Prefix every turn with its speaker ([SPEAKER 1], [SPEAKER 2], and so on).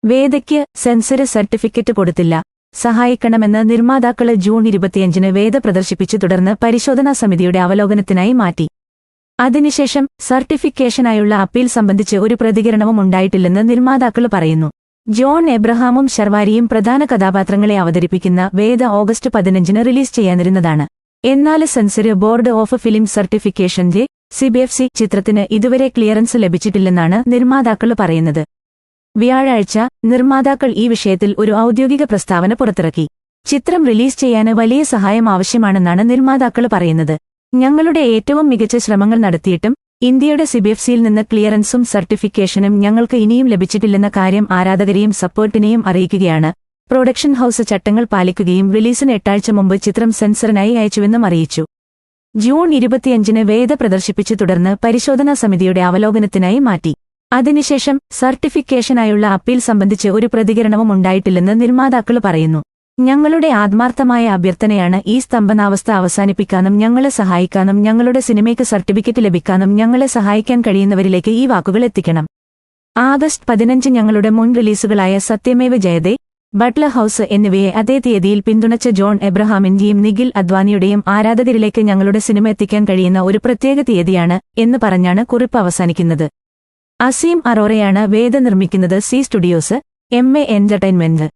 [SPEAKER 1] വേദയ്ക്ക് sensor certificate കൊടുത്തില്ല. സഹായിക്കണമെന്ന് നിർമ്മാതാക്കള് June 25-ന് വേദ പ്രദർശിപ്പിച്ചു. തുടർന്ന് പരിശോധനാ സമിതിയുടെ അവലോകനത്തിനായി മാറ്റി. അതിനുശേഷം സർട്ടിഫിക്കേഷനായുള്ള അപ്പീൽ സംബന്ധിച്ച് ഒരു പ്രതികരണവും ഉണ്ടായിട്ടില്ലെന്ന് നിർമ്മാതാക്കള് പറയുന്നു. ജോൺ എബ്രഹാമും ശർവാരിയും പ്രധാന കഥാപാത്രങ്ങളെ അവതരിപ്പിക്കുന്ന വേദ ഓഗസ്റ്റ് 15-ന് റിലീസ് ചെയ്യാനിരുന്നതാണ്. എന്നാൽ സെൻസർ ബോർഡ് ഓഫ് ഫിലിം സർട്ടിഫിക്കേഷന്റെ CBFC ചിത്രത്തിന് ഇതുവരെ ക്ലിയറൻസ് ലഭിച്ചിട്ടില്ലെന്നാണ് നിർമ്മാതാക്കള് പറയുന്നത്. വ്യാഴാഴ്ച നിർമ്മാതാക്കൾ ഈ വിഷയത്തിൽ ഒരു ഔദ്യോഗിക പ്രസ്താവന പുറത്തിറക്കി. ചിത്രം റിലീസ് ചെയ്യാന് വലിയ സഹായം ആവശ്യമാണെന്നാണ് നിർമ്മാതാക്കള് പറയുന്നത്. ഞങ്ങളുടെ ഏറ്റവും മികച്ച ശ്രമങ്ങൾ നടത്തിയിട്ടും ഇന്ത്യയുടെ CBFCയിൽ നിന്ന് ക്ലിയറൻസും സർട്ടിഫിക്കേഷനും ഞങ്ങൾക്ക് ഇനിയും ലഭിച്ചിട്ടില്ലെന്ന കാര്യം ആരാധകരെയും സപ്പോർട്ടിനെയും അറിയിക്കുകയാണ്. പ്രൊഡക്ഷൻ ഹൌസ് ചട്ടങ്ങൾ പാലിക്കുകയും റിലീസിന് 8 ആഴ്ച മുമ്പ് ചിത്രം സെൻസറിനായി അയച്ചുവെന്നും അറിയിച്ചു. ജൂൺ 25-ന് വേദ പ്രദർശിപ്പിച്ചു. തുടർന്ന് പരിശോധനാ സമിതിയുടെ അവലോകനത്തിനായി മാറ്റി. അതിനുശേഷം സർട്ടിഫിക്കേഷനായുള്ള അപ്പീൽ സംബന്ധിച്ച് ഒരു പ്രതികരണവും ഉണ്ടായിട്ടില്ലെന്ന് നിർമ്മാതാക്കള് പറയുന്നു. ഞങ്ങളുടെ ആത്മാർത്ഥമായ അഭ്യർത്ഥനയാണ് ഈ സ്തംഭനാവസ്ഥ അവസാനിപ്പിക്കാനും ഞങ്ങളെ സഹായിക്കാനും ഞങ്ങളുടെ സിനിമയ്ക്ക് സർട്ടിഫിക്കറ്റ് ലഭിക്കാനും ഞങ്ങളെ സഹായിക്കാൻ കഴിയുന്നവരിലേക്ക് ഈ വാക്കുകൾ എത്തിക്കണം. ആഗസ്റ്റ് 15 ഞങ്ങളുടെ മുൻ റിലീസുകളായ സത്യമേവ ജയതേ, ബട്ട്ലർ ഹൌസ് എന്നിവയെ അതേ തീയതിയിൽ പിന്തുണച്ച ജോൺ എബ്രഹാമിന്റെയും നിഖിൽ അദ്വാനിയുടെയും ആരാധകരിലേക്ക് ഞങ്ങളുടെ സിനിമ എത്തിക്കാൻ കഴിയുന്ന ഒരു പ്രത്യേക തീയതിയാണ് എന്ന് പറഞ്ഞാണ് കുറിപ്പ് അവസാനിക്കുന്നത്. അസീം അറോറയാണ് വേദ നിർമ്മിക്കുന്നത്. C studios, MA entertainment.